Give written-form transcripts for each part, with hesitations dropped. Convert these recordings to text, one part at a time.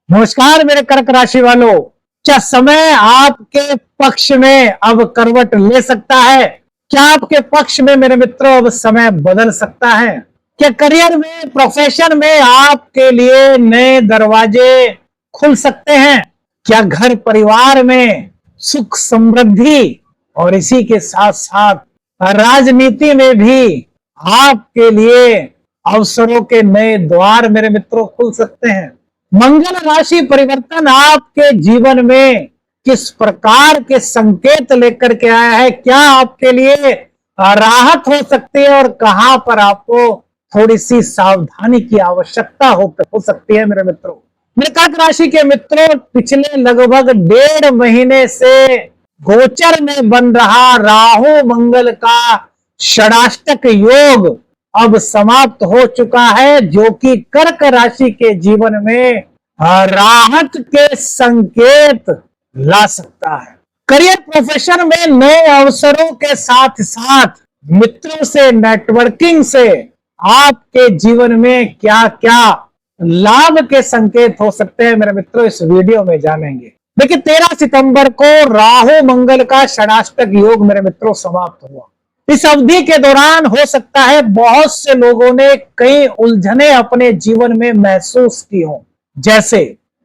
नमस्कार मेरे कर्क राशि वालों। क्या समय आपके पक्ष में अब करवट ले सकता है? क्या आपके पक्ष में मेरे मित्रों अब समय बदल सकता है? क्या करियर में, प्रोफेशन में आपके लिए नए दरवाजे खुल सकते हैं? क्या घर परिवार में सुख समृद्धि और इसी के साथ साथ राजनीति में भी आपके लिए अवसरों के नए द्वार मेरे मित्रों खुल सकते हैं? मंगल राशि परिवर्तन आपके जीवन में किस प्रकार के संकेत लेकर के आया है? क्या आपके लिए राहत हो सकती है और कहां पर आपको थोड़ी सी सावधानी की आवश्यकता हो सकती है मेरे मित्रों? मेरे कर्क राशि के मित्रों, पिछले लगभग 1.5 महीने से गोचर में बन रहा राहु मंगल का षडाष्टक योग अब समाप्त हो चुका है, जो कि कर्क राशि के जीवन में राहत के संकेत ला सकता है। करियर प्रोफेशन में नए अवसरों के साथ साथ मित्रों से, नेटवर्किंग से आपके जीवन में क्या क्या लाभ के संकेत हो सकते हैं मेरे मित्रों, इस वीडियो में जानेंगे। देखिए, 13 सितंबर को राहु मंगल का षडाष्टक योग मेरे मित्रों समाप्त हुआ। इस अवधि के दौरान हो सकता है बहुत से लोगों ने कई उलझने अपने जीवन में महसूस की हो, जैसे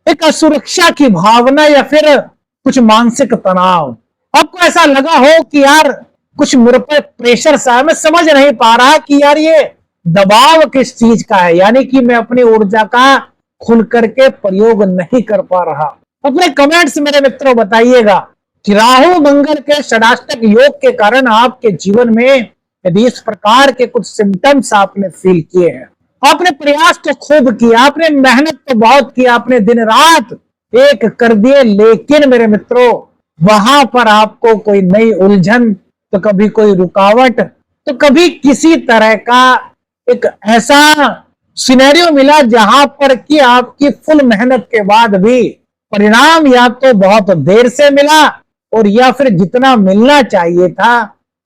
एक असुरक्षा की भावना या फिर कुछ मानसिक तनाव। आपको ऐसा लगा हो कि यार कुछ मेरे पर प्रेशर सा है, मैं समझ नहीं पा रहा कि यार ये दबाव किस चीज का है, यानी कि मैं अपनी ऊर्जा का खुल करके प्रयोग नहीं कर पा रहा। अपने कमेंट्स मेरे मित्रों बताइएगा कि राहु मंगल के षडाष्टक योग के कारण आपके जीवन में यदि इस प्रकार के कुछ सिम्टम्स आपने फील किए हैं। आपने प्रयास तो खूब किया, आपने मेहनत तो बहुत की, आपने दिन रात एक कर दिए, लेकिन मेरे मित्रों वहां पर आपको कोई नई उलझन, तो कभी कोई रुकावट, तो कभी किसी तरह का एक ऐसा सिनेरियो मिला जहां पर कि आपकी फुल मेहनत के बाद भी परिणाम या तो बहुत देर से मिला और या फिर जितना मिलना चाहिए था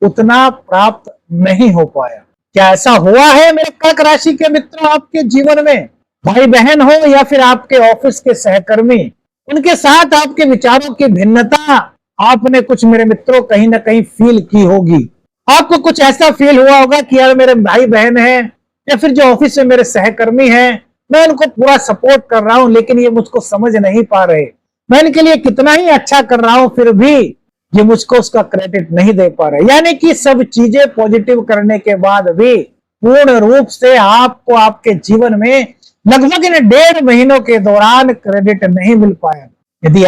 उतना प्राप्त नहीं हो पाया। क्या ऐसा हुआ है मेरे कर्क राशि के मित्रों आपके जीवन में? भाई बहन हो या फिर आपके ऑफिस के सहकर्मी, उनके साथ आपके विचारों की भिन्नता आपने कुछ मेरे मित्रों कहीं ना कहीं फील की होगी। आपको कुछ ऐसा फील हुआ होगा कि यार मेरे भाई बहन है या फिर जो ऑफिस में मेरे सहकर्मी हैं, मैं उनको पूरा सपोर्ट कर रहा हूं लेकिन ये मुझको समझ नहीं पा रहे। मैं इनके लिए कितना ही अच्छा कर रहा हूं फिर भी ये मुझको उसका क्रेडिट नहीं दे पा रहे। यानी कि सब चीजें पॉजिटिव करने के बाद भी पूर्ण रूप से आपको आपके जीवन में लगभग इन 1.5 महीनों के दौरान क्रेडिट नहीं मिल पाया। यदि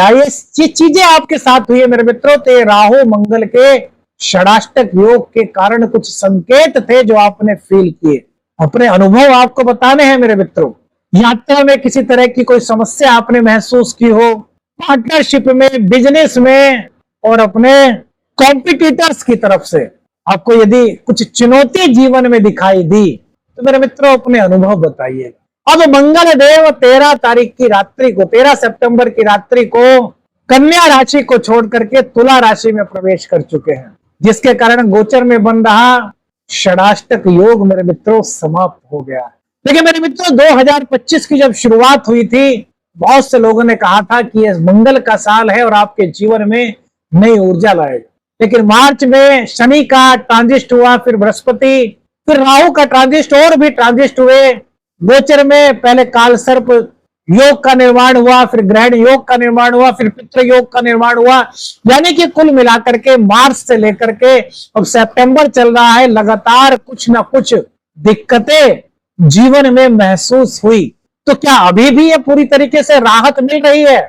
ये चीजें आपके साथ हुई है मेरे मित्रों, तो राहु मंगल के षडाष्टक योग के कारण कुछ संकेत थे जो आपने फील किए। अपने अनुभव आपको बताने हैं मेरे मित्रों। यात्रा में किसी तरह की कोई समस्या आपने महसूस की हो, पार्टनरशिप में, बिजनेस में और अपने कॉम्पिटिटर्स की तरफ से आपको यदि कुछ चुनौती जीवन में दिखाई दी तो मेरे मित्रों अपने अनुभव बताइएगा। अब मंगल देव 13 तारीख की रात्रि को, 13 सितंबर की रात्रि को कन्या राशि को छोड़ करके तुला राशि में प्रवेश कर चुके हैं, जिसके कारण गोचर में बन रहा षडाष्टक योग मेरे मित्रों समाप्त हो गया है। देखिए मेरे मित्रों, 2025 की जब शुरुआत हुई थी, बहुत से लोगों ने कहा था कि यह मंगल का साल है और आपके जीवन में नई ऊर्जा लाएगा। लेकिन मार्च में शनि का ट्रांजिट हुआ, फिर बृहस्पति, फिर राहु का ट्रांजिट और भी ट्रांजिट हुए। गोचर में पहले काल सर्प योग का निर्माण हुआ, फिर ग्रहण योग का निर्माण हुआ, फिर पितृ योग का निर्माण हुआ। यानी कि कुल मिलाकर के मार्च से लेकर के अब सितंबर चल रहा है, लगातार कुछ ना कुछ दिक्कतें जीवन में महसूस हुई। तो क्या अभी भी ये पूरी तरीके से राहत मिल रही है?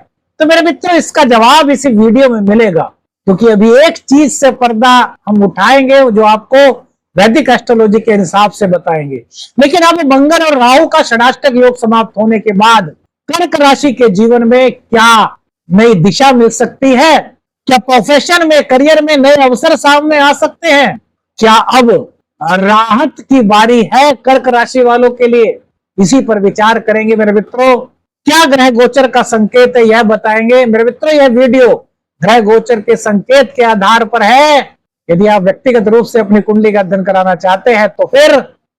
तो मेरे मित्रों इसका जवाब इसी वीडियो में मिलेगा, क्योंकि अभी एक चीज से पर्दा हम उठाएंगे जो आपको वैदिक एस्ट्रोलॉजी के हिसाब से बताएंगे। लेकिन अब मंगल और राहु का षडाष्टक योग समाप्त होने के बाद कर्क राशि के जीवन में क्या नई दिशा मिल सकती है? क्या प्रोफेशन में, करियर में नए अवसर सामने आ सकते हैं? क्या अब राहत की बारी है कर्क राशि वालों के लिए? इसी पर विचार करेंगे मेरे मित्रों। क्या ग्रह गोचर का संकेत है यह बताएंगे मेरे मित्रों। यह वीडियो ग्रह गोचर के संकेत के आधार पर है। यदि आप व्यक्तिगत रूप से अपनी कुंडली का अध्ययन कराना चाहते हैं तो फिर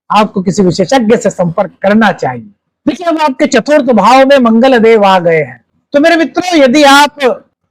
आपको किसी विशेषज्ञ से संपर्क करना चाहिए। देखिए अब आपके चतुर्थ भाव में मंगल देव आ गए हैं, तो मेरे मित्रों यदि आप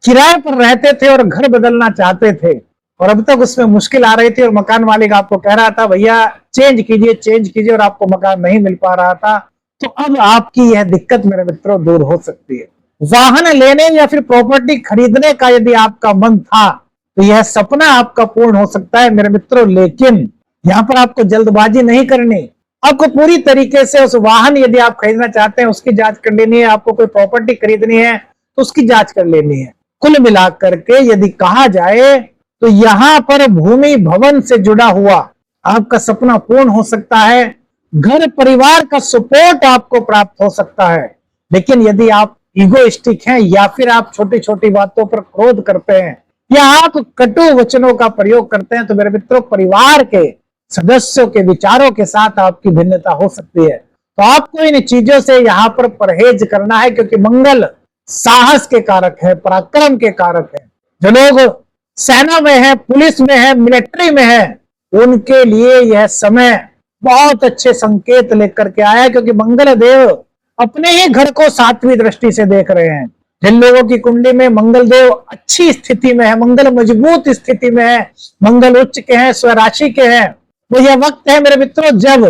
किराए पर रहते थे और घर बदलना चाहते थे और अब तक उसमें मुश्किल आ रही थी और मकान मालिक आपको कह रहा था भैया चेंज कीजिए और आपको मकान नहीं मिल पा रहा था, तो अब आपकी यह दिक्कत मेरे मित्रों दूर हो सकती है। वाहन लेने या फिर प्रॉपर्टी खरीदने का यदि आपका मन था तो यह सपना आपका पूर्ण हो सकता है मेरे मित्रों, लेकिन यहाँ पर आपको जल्दबाजी नहीं करनी। आपको पूरी तरीके से उस वाहन यदि आप खरीदना चाहते हैं उसकी जांच कर लेनी है, आपको कोई प्रॉपर्टी खरीदनी है तो उसकी जांच कर लेनी है। कुल मिलाकर के यदि कहा जाए तो यहाँ पर भूमि भवन से जुड़ा हुआ आपका सपना पूर्ण हो सकता है, घर परिवार का सपोर्ट आपको प्राप्त हो सकता है। लेकिन यदि आप ईगोइस्टिक हैं या फिर आप छोटी छोटी बातों पर क्रोध करते हैं या आप कटु वचनों का प्रयोग करते हैं तो मेरे मित्रों परिवार के सदस्यों के विचारों के साथ आपकी भिन्नता हो सकती है। तो आपको इन चीजों से यहाँ पर परहेज करना है, क्योंकि मंगल साहस के कारक है, पराक्रम के कारक है। जो लोग सेना में है, पुलिस में है, मिलिट्री में है, उनके लिए यह समय बहुत अच्छे संकेत लेकर के आया है, क्योंकि मंगल देव अपने ही घर को 7वीं दृष्टि से देख रहे हैं। जिन लोगों की कुंडली में मंगल देव अच्छी स्थिति में है, मंगल मजबूत स्थिति में है, मंगल उच्च के हैं, स्वराशि के हैं, तो यह वक्त है मेरे मित्रों जब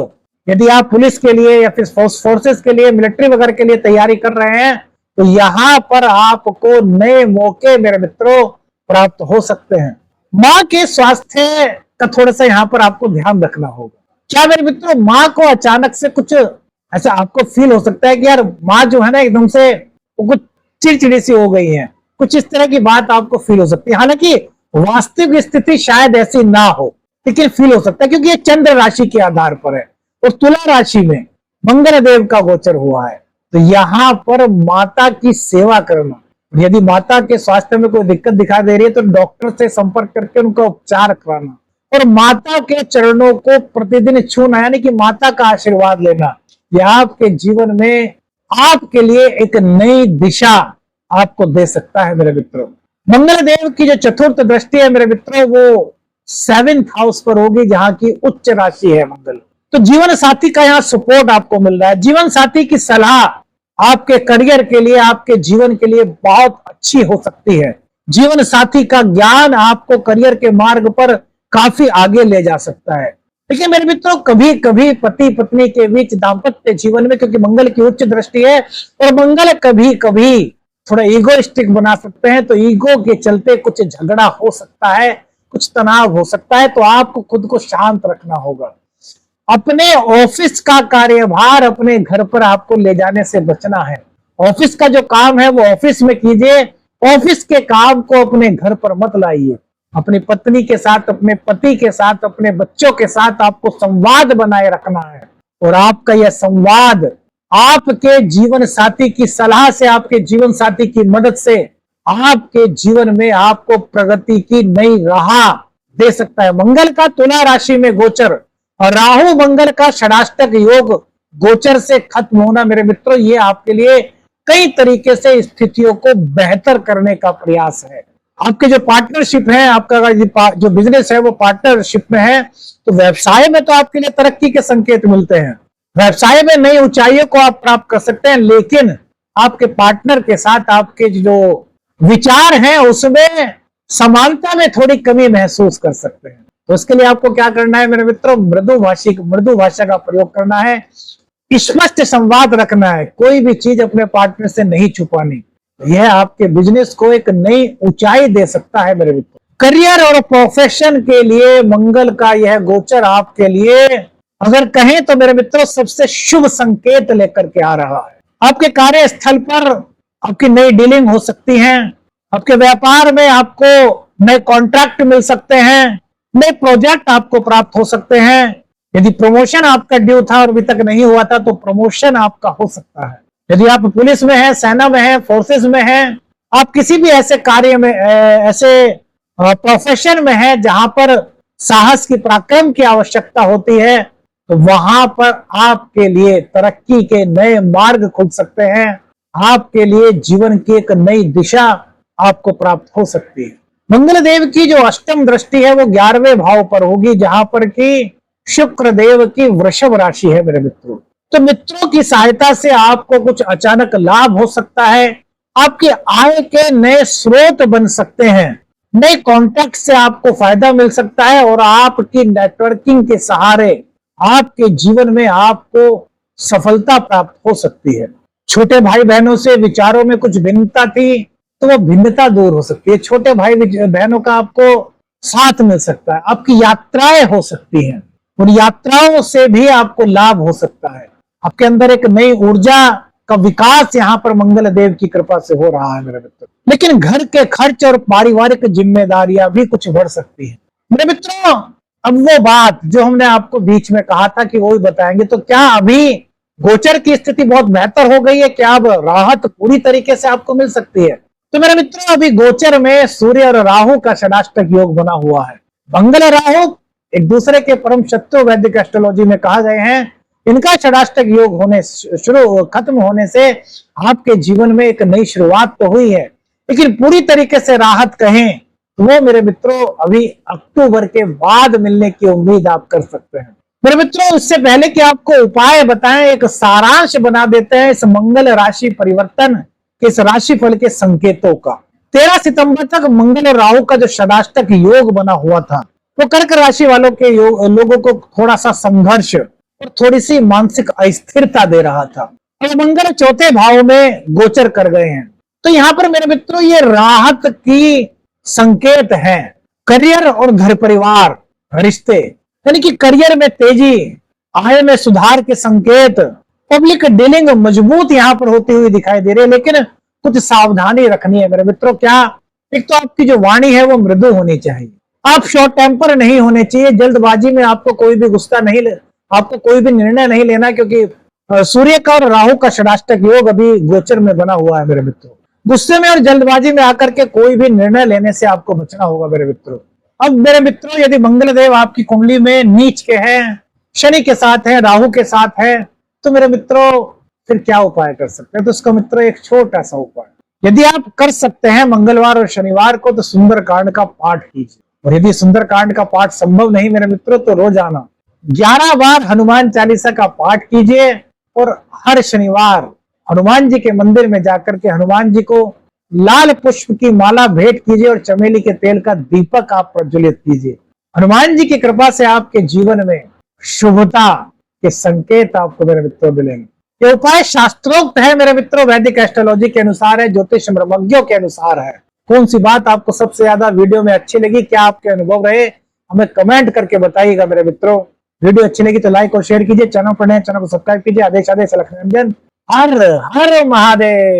यदि आप पुलिस के लिए या फिर फोर्सेस के लिए, मिलिट्री वगैरह के लिए तैयारी कर रहे हैं तो यहाँ पर आपको नए मौके मेरे मित्रों प्राप्त हो सकते हैं। माँ के स्वास्थ्य का थोड़ा सा यहाँ पर आपको ध्यान रखना होगा। क्या मेरे मित्रों माँ को अचानक से कुछ ऐसा आपको फील हो सकता है कि यार माँ जो है ना एकदम से कुछ चिड़चिड़ी सी हो गई है, कुछ इस तरह की बात आपको फील हो सकती है। हालांकि वास्तविक स्थिति शायद ऐसी ना हो, लेकिन फील हो सकता है क्योंकि ये चंद्र राशि के आधार पर है और तुला राशि में मंगल देव का गोचर हुआ है। तो यहाँ पर माता की सेवा करना, यदि माता के स्वास्थ्य में कोई दिक्कत दिखाई दे रही है तो डॉक्टर से संपर्क करके उनका उपचार कराना और माता के चरणों को प्रतिदिन छूना, यानी कि माता का आशीर्वाद लेना, यह आपके जीवन में आपके लिए एक नई दिशा आपको दे सकता है मेरे मित्रों। मंगल देव की जो चतुर्थ दृष्टि है मेरे मित्रों वो 7th हाउस पर होगी, जहां की उच्च राशि है मंगल। तो जीवन साथी का यहाँ सपोर्ट आपको मिल रहा है। जीवन साथी की सलाह आपके करियर के लिए, आपके जीवन के लिए बहुत अच्छी हो सकती है। जीवन साथी का ज्ञान आपको करियर के मार्ग पर काफी आगे ले जा सकता है। देखिए मेरे मित्रों कभी कभी पति पत्नी के बीच दाम्पत्य जीवन में, क्योंकि मंगल की उच्च दृष्टि है और मंगल कभी कभी थोड़ा ईगोइस्टिक बना सकते हैं, तो ईगो के चलते कुछ झगड़ा हो सकता है, कुछ तनाव हो सकता है। तो आपको खुद को शांत रखना होगा। अपने ऑफिस का कार्यभार अपने घर पर आपको ले जाने से बचना है। ऑफिस का जो काम है वो ऑफिस में कीजिए, ऑफिस के काम को अपने घर पर मत लाइए। अपनी पत्नी के साथ, अपने पति के साथ, अपने बच्चों के साथ आपको संवाद बनाए रखना है और आपका यह संवाद आपके जीवन साथी की सलाह से, आपके जीवन साथी की मदद से आपके जीवन में आपको प्रगति की नई राह दे सकता है। मंगल का तुला राशि में गोचर और राहु मंगल का षडाष्टक योग गोचर से खत्म होना मेरे मित्रों, ये आपके लिए कई तरीके से स्थितियों को बेहतर करने का प्रयास है। आपके जो पार्टनरशिप है, आपका जो बिजनेस है वो पार्टनरशिप में है, तो व्यवसाय में तो आपके लिए तरक्की के संकेत मिलते हैं। व्यवसाय में नई ऊंचाइयों को आप प्राप्त कर सकते हैं, लेकिन आपके पार्टनर के साथ आपके जो विचार हैं उसमें समानता में थोड़ी कमी महसूस कर सकते हैं। तो इसके लिए आपको क्या करना है मेरे मित्रों, मृदु भाषा का प्रयोग करना है, स्पष्ट संवाद रखना है, कोई भी चीज अपने पार्टनर से नहीं छुपानी। यह आपके बिजनेस को एक नई ऊंचाई दे सकता है मेरे मित्रों। करियर और प्रोफेशन के लिए मंगल का यह गोचर आपके लिए अगर कहें तो मेरे मित्रों सबसे शुभ संकेत लेकर के आ रहा है। आपके कार्यस्थल पर आपकी नई डीलिंग हो सकती है, आपके व्यापार में आपको नए कॉन्ट्रैक्ट मिल सकते हैं, नए प्रोजेक्ट आपको प्राप्त हो सकते हैं। यदि प्रमोशन आपका ड्यू था और अभी तक नहीं हुआ था तो प्रमोशन आपका हो सकता है। यदि आप पुलिस में हैं, सेना में हैं, फोर्सेस में हैं, आप किसी भी ऐसे कार्य में, ऐसे प्रोफेशन में हैं जहां पर साहस की, पराक्रम की आवश्यकता होती है, तो वहां पर आपके लिए तरक्की के नए मार्ग खुल सकते हैं। आपके लिए जीवन की एक नई दिशा आपको प्राप्त हो सकती है। मंगल देव की जो अष्टम दृष्टि है वो 11वें भाव पर होगी, जहां पर कि शुक्र देव की वृषभ राशि है मेरे मित्रों। तो मित्रों की सहायता से आपको कुछ अचानक लाभ हो सकता है, आपकी आय के नए स्रोत बन सकते हैं, नए कॉन्टैक्ट से आपको फायदा मिल सकता है और आपकी नेटवर्किंग के सहारे आपके जीवन में आपको सफलता प्राप्त हो सकती है। छोटे भाई बहनों से विचारों में कुछ भिन्नता थी तो वो भिन्नता दूर हो सकती है। छोटे भाई बहनों का आपको साथ मिल सकता है, आपकी यात्राएं हो सकती हैं, उन यात्राओं से भी आपको लाभ हो सकता है। आपके अंदर एक नई ऊर्जा का विकास यहाँ पर मंगल देव की कृपा से हो रहा है मेरे मित्र। लेकिन घर के खर्च और पारिवारिक जिम्मेदारियां भी कुछ बढ़ सकती है मेरे मित्रों। अब वो बात जो हमने आपको बीच में कहा था कि वो ही बताएंगे, तो क्या अभी गोचर की स्थिति बहुत बेहतर हो गई है? क्या अब राहत पूरी तरीके से आपको मिल सकती है? तो मेरे मित्रों, अभी गोचर में सूर्य और राहु का षडाष्टक योग बना हुआ है। मंगल और राहु एक दूसरे के परम शत्रु वैदिक एस्ट्रोलॉजी में कहा गए हैं। इनका षडाष्टक योग होने खत्म होने से आपके जीवन में एक नई शुरुआत तो हुई है, लेकिन पूरी तरीके से राहत कहें तो वो मेरे मित्रों अभी अक्टूबर के बाद मिलने की उम्मीद आप कर सकते हैं। मेरे मित्रों, इससे पहले कि आपको उपाय बताएं, एक सारांश बना देते हैं इस मंगल राशि परिवर्तन, इस राशिफल के संकेतों का। 13 सितंबर तक मंगल और राहु का जो षडाष्टक योग बना हुआ था वो कर्क राशि वालों के लोगों को थोड़ा सा संघर्ष और थोड़ी सी मानसिक अस्थिरता दे रहा था। और मंगल चौथे भाव में गोचर कर गए हैं, तो यहाँ पर मेरे मित्रों ये राहत की संकेत है। करियर और घर परिवार रिश्ते, यानी कि करियर में तेजी, आय में सुधार के संकेत, पब्लिक डीलिंग मजबूत यहाँ पर होती हुई दिखाई दे रही है, लेकिन कुछ सावधानी रखनी है मेरे मित्रों। क्या? एक तो आपकी जो वाणी है वो मृदु होनी चाहिए, आप शॉर्ट टेम्पर नहीं होने चाहिए, जल्दबाजी में आपको कोई भी गुस्सा नहीं आपको कोई भी निर्णय नहीं लेना, क्योंकि सूर्य का और राहु का षडाष्टक योग अभी गोचर में बना हुआ है मेरे मित्रों। गुस्से में और जल्दबाजी में आकर के कोई भी निर्णय लेने से आपको बचना होगा मेरे मित्रों। अब मेरे मित्रों, यदि मंगल देव आपकी कुंडली में नीच के हैं, शनि के साथ है, राहु के साथ है, तो मेरे मित्रों फिर क्या उपाय कर सकते हैं? तो उसका मित्रों एक छोटा सा उपाय यदि आप कर सकते हैं मंगलवार और शनिवार को, तो सुंदरकांड का पाठ कीजिए। और यदि सुंदरकांड का पाठ संभव नहीं मेरे मित्रों, तो रोजाना 11 बार हनुमान चालीसा का पाठ कीजिए और हर शनिवार हनुमान जी के मंदिर में जाकर के हनुमान जी को लाल पुष्प की माला भेंट कीजिए और चमेली के तेल का दीपक आप प्रज्वलित कीजिए। हनुमान जी की कृपा से आपके जीवन में शुभता के संकेत आपको मेरे मित्रों मिलेंगे। ये उपाय शास्त्रोक्त है मेरे मित्रों, वैदिक एस्ट्रोलॉजी के अनुसार है, ज्योतिष ब्रह्मज्ञों के अनुसार है। कौन सी बात आपको सबसे ज्यादा वीडियो में अच्छी लगी, क्या आपके अनुभव रहे, हमें कमेंट करके बताइएगा मेरे मित्रों। वीडियो अच्छी लगी तो लाइक और शेयर कीजिए, चैनल पर नए चैनल को सब्सक्राइब कीजिए। आदेश आदेश लक्ष्मी रंजन, हर हर महादेव।